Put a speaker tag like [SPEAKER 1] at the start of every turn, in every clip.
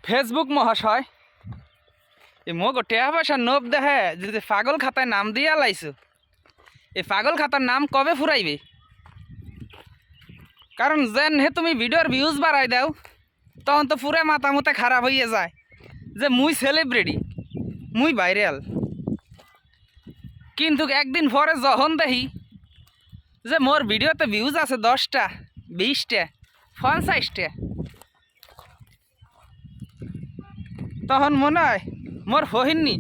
[SPEAKER 1] Facebook মহাশয় mug টেয়া পয়সা nope দেখে যে পাগল খাতায় নাম দিয়ে লাইছো এই পাগল খাতার নাম কবে ফুরাইবে? কারণ যেন হে তুমি ভিডিওর ভিউজ বাড়াই দাও তখন তো পুরে মাথা মুতে খারাপ হইয়া যায় যে মুই সেলিব্রিটি, মুই ভাইরাল। কিন্তু একদিন পরে যখন দেখি যে মোর ভিডিওতে ভিউজ আছে 10টা 20টা 50টা, তখন মনে হয় মোর ফহিননি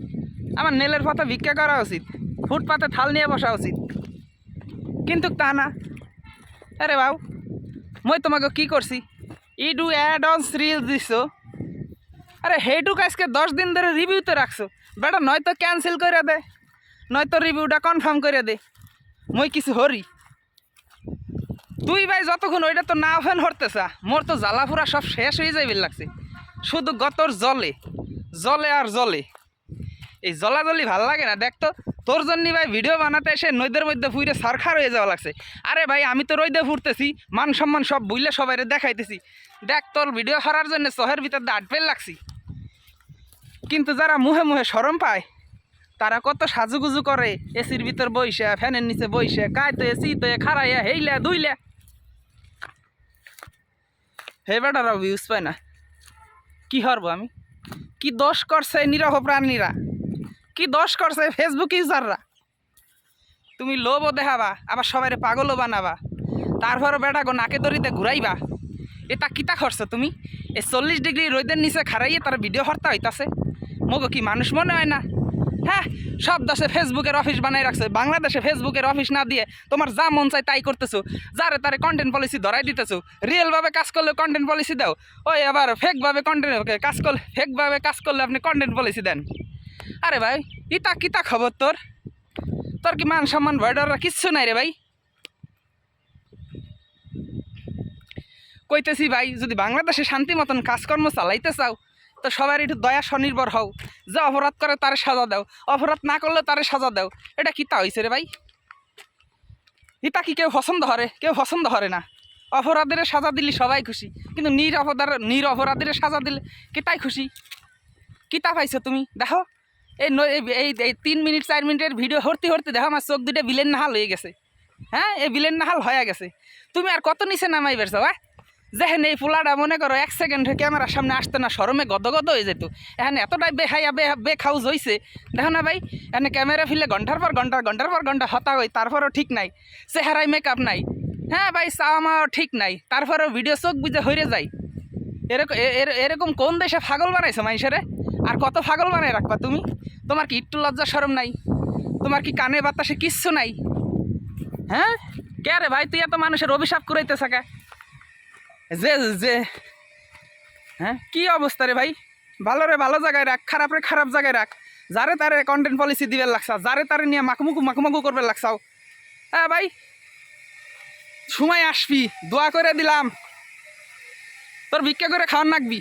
[SPEAKER 1] আমার নেলের পাতা ভিক্ষা করা উচিত, ফুটপাতে থাল নিয়ে বসা উচিত। কিন্তু তা না। আরে বাবু, মই তোমাকে কি করছি? ইডু অ্যাড অনস রিল দিছো, আরে হেইটুক আজকে 10 দিন ধরে রিভিউতে রাখছো। বেটা নয়তো ক্যান্সেল করে দে, নয়তো রিভিউটা কনফার্ম করে দে, মই কিছু হরি। তুই ভাই যতক্ষণ ওইটা তো না ওপেন হরতেছা, মোর তো জ্বালাফুরা সব শেষ হয়ে যাইবে লাগছে। শুধু গতর জলে জলে আর জলে, এই জলাজলি ভাল লাগে না। দেখ তো তোর জন্য ভাই ভিডিও বানাতে এসে নদীর মধ্যে ফুইরে সরখার হয়ে যাওয়া লাগছে। আরে ভাই আমি তো রইদে ফুটতেছি, মান সম্মান সব বুঝলে সবাই দেখাইতেছি। দেখ তোর ভিডিও করার জন্য শহরের ভিতর দিয়ে আটপেল লাগছি। কিন্তু যারা মুহে মুহে শরম পায় তারা কত সাজুগুজু করে, এসির ভিতর বইসে, ফ্যানের নিচে বইসে, কায়তে শীতে খারাইয়া হেইলা দুইলা। হে বেটারাও ভিউজ পায় না, কি হরবো আমি? কি দোষ করছে নিরহ প্রাণীরা, কি দোষ করছে ফেসবুক ইউজাররা? তুমি লোভও দেখাবা, আবার সবাই পাগলও বানাবা, তারপরও বেটা গো নাকে দড়িতে ঘুরাইবা। এটা কিতা করছো তুমি? এই 40 ডিগ্রি রোদের নিচে খারাইয়ে তার ভিডিও হরতা হইতাছে। মগো কি মানুষ মনে হয় না? হ্যাঁ, সব দেশে ফেসবুকের অফিস বানাই রাখছে, বাংলাদেশে ফেসবুকের অফিস না দিয়ে তোমার যা মন চায় তাই করতেছো। যারে তারে কন্টেন্ট পলিসি ধরাই দিতেছো। রিয়েলভাবে কাজ করলে কন্টেন্ট পলিসি দাও, ওই আবার ফেকভাবে কাজ করলে আপনি কন্টেন্ট পলিসি দেন। আরে ভাই ইতা কিতা খবর তোর? তোর কি মান সম্মান ভয় ডর কিচ্ছু নাই রে ভাই। কইতেছি ভাই, যদি বাংলাদেশে শান্তি মতন কাজকর্ম চালাইতে চাও তো সবার একটু দয়া স্বনির্ভর হও। যে অপরাধ করে তারে সাজা দাও, অপরাধ না করলে তারে সাজা দাও। এটা কিতা হয়েছে রে ভাই? ইতা কি কেউ পছন্দ হরে? কেউ পছন্দ হরে না। অপরাধের সাজা দিলে সবাই খুশি, কিন্তু নিরপরাধের সাজা দিলে কিতাই খুশি? কিতা পাইছো তুমি? দেখো এই 3 মিনিট 4 মিনিটের ভিডিও হরতে হরতে দেখো আমার চোখ দুটো বিলেন নাহাল হয়ে গেছে। হ্যাঁ, এই বিলেন নাহাল হয়ে গেছে। তুমি আর কত নিচে নামাই বেরছো? হ্যাঁ, যেহেন এই পোলাটা মনে করো 1 সেকেন্ড ক্যামেরার সামনে আসতে না শরমে গদগদ হয়ে যেত, এখানে এতটাই বেহাইয়া বেখাউজ হয়েছে। দেখো না ভাই, এখানে ক্যামেরা ফিরলে ঘন্টার পর ঘন্টা হতা হয়, তারপরও ঠিক নাই। চেহারায় মেকআপ নাই। হ্যাঁ ভাই, আমার ঠিক নাই, তারপরেও ভিডিও চোখ বুঝে হইরে যায়। এরকম কোন দেশে পাগল বানাইছো মানুষেরে? আর কত পাগল বানাই রাখবা তুমি? তোমার কি একটু লজ্জা শরম নাই? তোমার কি কানে বাতাসে কিচ্ছু নাই? হ্যাঁ, কে রে ভাই তুই এত মানুষের অভিশাপ করাইতে থাকা যে হ্যাঁ, কি অবস্থা রে ভাই? ভালো রে ভালো জায়গায় রাখ, খারাপ রে খারাপ জায়গায় রাখ। যারে তারে কন্টেন্ট পলিসি দিবে লাগছা, যারে তারে নিয়ে মাকুমাকু করবে লাগছাও। হ্যাঁ ভাই, সময় আসবি, দোয়া করে দিলাম, তোর ভিক্ষা করে খাওয়ার নাকবি।